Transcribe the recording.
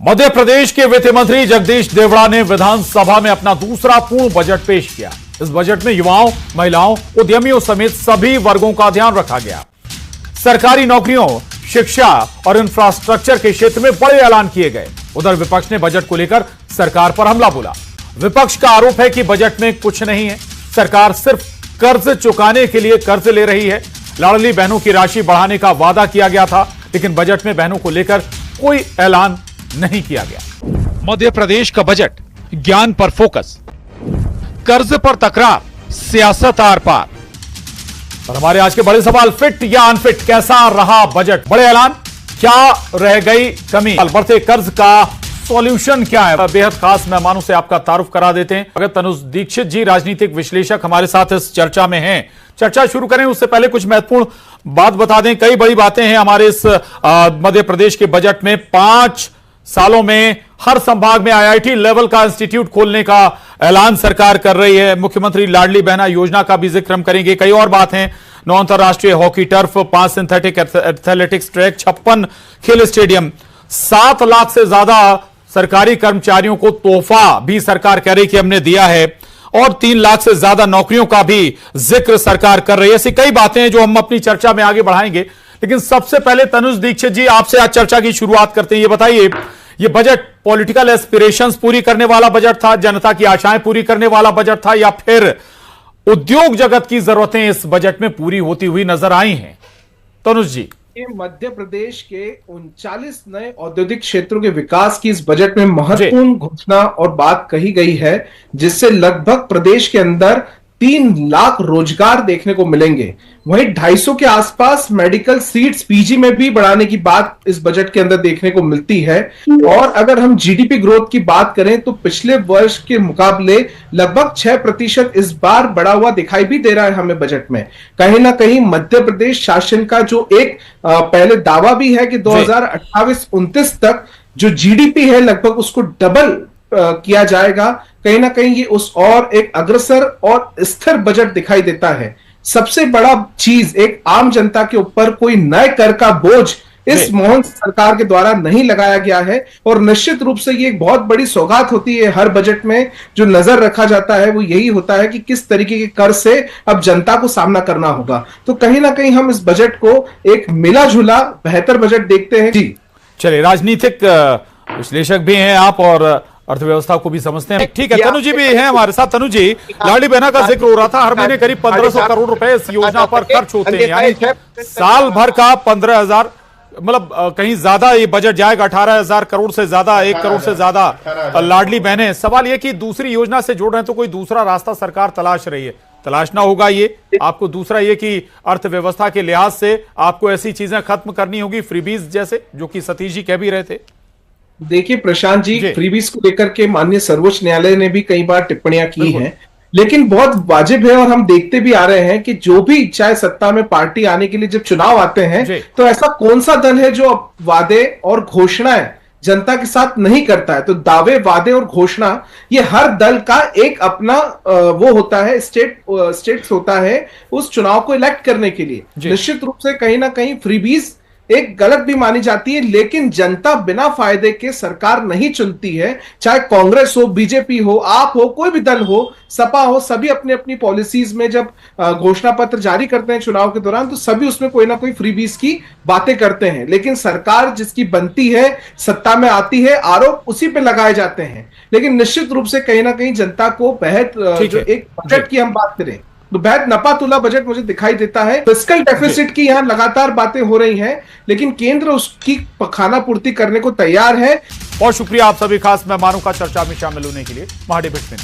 मध्य प्रदेश के वित्त मंत्री जगदीश देवड़ा ने विधानसभा में अपना दूसरा पूर्ण बजट पेश किया। इस बजट में युवाओं, महिलाओं, उद्यमियों समेत सभी वर्गों का ध्यान रखा गया। सरकारी नौकरियों, शिक्षा और इंफ्रास्ट्रक्चर के क्षेत्र में बड़े ऐलान किए गए। उधर विपक्ष ने बजट को लेकर सरकार पर हमला बोला। विपक्ष का आरोप है कि बजट में कुछ नहीं है, सरकार सिर्फ कर्ज चुकाने के लिए कर्ज ले रही है। लाडली बहनों की राशि बढ़ाने का वादा किया गया था, लेकिन बजट में बहनों को लेकर कोई ऐलान नहीं किया गया। मध्य प्रदेश का बजट ज्ञान पर फोकस, कर्ज पर तकरार, सियासत आर पार। और हमारे आज के बड़े सवाल, फिट या अनफिट, कैसा रहा बजट? बड़े ऐलान, क्या रह गई कमी? बढ़ते कर्ज का सॉल्यूशन क्या है? बेहद खास मेहमानों से आपका तारुफ करा देते हैं। अगर तनुज दीक्षित जी, राजनीतिक विश्लेषक, हमारे साथ इस चर्चा में हैं। चर्चा शुरू करें उससे पहले कुछ महत्वपूर्ण बात बता दें। कई बड़ी बातें हैं हमारे इस मध्य प्रदेश के बजट में। 5 सालों में हर संभाग में IIT लेवल का इंस्टीट्यूट खोलने का ऐलान सरकार कर रही है। मुख्यमंत्री लाडली बहना योजना का भी जिक्र हम करेंगे। कई और बात हैं। 9 अंतरराष्ट्रीय hockey turf, 5 synthetic athletics track, 56 खेल स्टेडियम, 7 लाख से ज्यादा सरकारी कर्मचारियों को तोहफा भी सरकार कह रही कि हमने दिया है, और 3 लाख से ज्यादा नौकरियों का भी जिक्र सरकार कर रही है। ऐसी कई बातें हैं जो हम अपनी चर्चा में आगे बढ़ाएंगे। लेकिन सबसे पहले तनुज दीक्षित जी, आपसे आज चर्चा की शुरुआत करते हैं। ये बताइए, ये बजट पॉलिटिकल एस्पिरेशंस पूरी करने वाला बजट था, जनता की आशाएं पूरी करने वाला बजट था, या फिर उद्योग जगत की जरूरतें इस बजट में पूरी होती हुई नजर आई हैं? तनुज जी। मध्य प्रदेश के 39 नए औद्योगिक क्षेत्रों के विकास की इस बजट में महत्वपूर्ण घोषणा और बात कही गई है, जिससे लगभग प्रदेश के अंदर 3 लाख रोजगार देखने को मिलेंगे। वहीं 250 के आसपास मेडिकल सीट्स PG में भी बढ़ाने की बात इस बजट के अंदर देखने को मिलती है। और अगर हम GDP ग्रोथ की बात करें तो पिछले वर्ष के मुकाबले लगभग 6% इस बार बढ़ा हुआ दिखाई भी दे रहा है हमें बजट में। कहीं ना कहीं मध्य प्रदेश शासन का जो एक पहले दावा भी है कि 2028-29 तक जो GDP है लगभग उसको डबल किया जाएगा। कहीं ना कहीं ये उस और एक अग्रसर और स्थिर बजट दिखाई देता है। सबसे बड़ा चीज, एक आम जनता के ऊपर कोई नए कर का बोझ इस मोहन सरकार के द्वारा नहीं लगाया गया है। और निश्चित रूप से ये एक बहुत बड़ी सौगात होती है। हर बजट में जो नजर रखा जाता है वो यही होता है कि किस तरीके के कर से अब जनता को सामना करना होगा। तो कहीं ना कहीं हम इस बजट को एक मिला जुला बेहतर बजट देखते हैं। जी चलिए, राजनीतिक विश्लेषक भी हैं आप और अर्थव्यवस्था को भी समझते हैं। ठीक है, तनु जी भी हैं हमारे साथ। तनु जी, लाडली बहना का जिक्र हो रहा था। हर महीने करीब 1500 करोड़ रुपए इस योजना पर खर्च होते हैं, यानी साल भर का 15,000, मतलब कहीं ज्यादा ये बजट जाएगा। 18,000 करोड़ से ज्यादा, 1 करोड़ से ज्यादा लाडली बहनें। सवाल ये कि दूसरी योजना से जोड़ रहे हैं तो कोई दूसरा रास्ता सरकार तलाश रही है। तलाशना होगा ये आपको। दूसरा ये कि अर्थव्यवस्था के लिहाज से आपको ऐसी चीजें खत्म करनी होगी, फ्रीबीज जैसे, जो कि सतीश जी कह भी रहे थे। देखिए प्रशांत जी, फ्रीबीज को लेकर के माननीय सर्वोच्च न्यायालय ने भी कई बार टिप्पणियां की हैं, लेकिन बहुत वाजिब है। और हम देखते भी आ रहे हैं कि जो भी चाहे सत्ता में पार्टी आने के लिए जब चुनाव आते हैं तो ऐसा कौन सा दल है जो वादे और घोषणाएं जनता के साथ नहीं करता है। तो दावे, वादे और घोषणा, ये हर दल का एक अपना वो होता है, स्टेट्स होता है उस चुनाव को इलेक्ट करने के लिए। निश्चित रूप से कहीं ना कहीं फ्रीबीज एक गलत भी मानी जाती है, लेकिन जनता बिना फायदे के सरकार नहीं चुनती है। चाहे कांग्रेस हो, बीजेपी हो, आप हो, कोई भी दल हो, सपा हो, सभी अपनी अपनी पॉलिसीज में जब घोषणा पत्र जारी करते हैं चुनाव के दौरान, तो सभी उसमें कोई ना कोई फ्रीबीज की बातें करते हैं। लेकिन सरकार जिसकी बनती है, सत्ता में आती है, आरोप उसी पे लगाए जाते हैं। लेकिन निश्चित रूप से कहीं ना कहीं जनता को बेहद जो एक बजट की हम बात करें तो बेहद नपातुला बजट मुझे दिखाई देता है। फिस्कल डेफिसिट की यहाँ लगातार बातें हो रही हैं, लेकिन केंद्र उसकी खाना पूर्ति करने को तैयार है। बहुत शुक्रिया आप सभी खास मेहमानों का चर्चा में शामिल होने के लिए। महाडिबेट में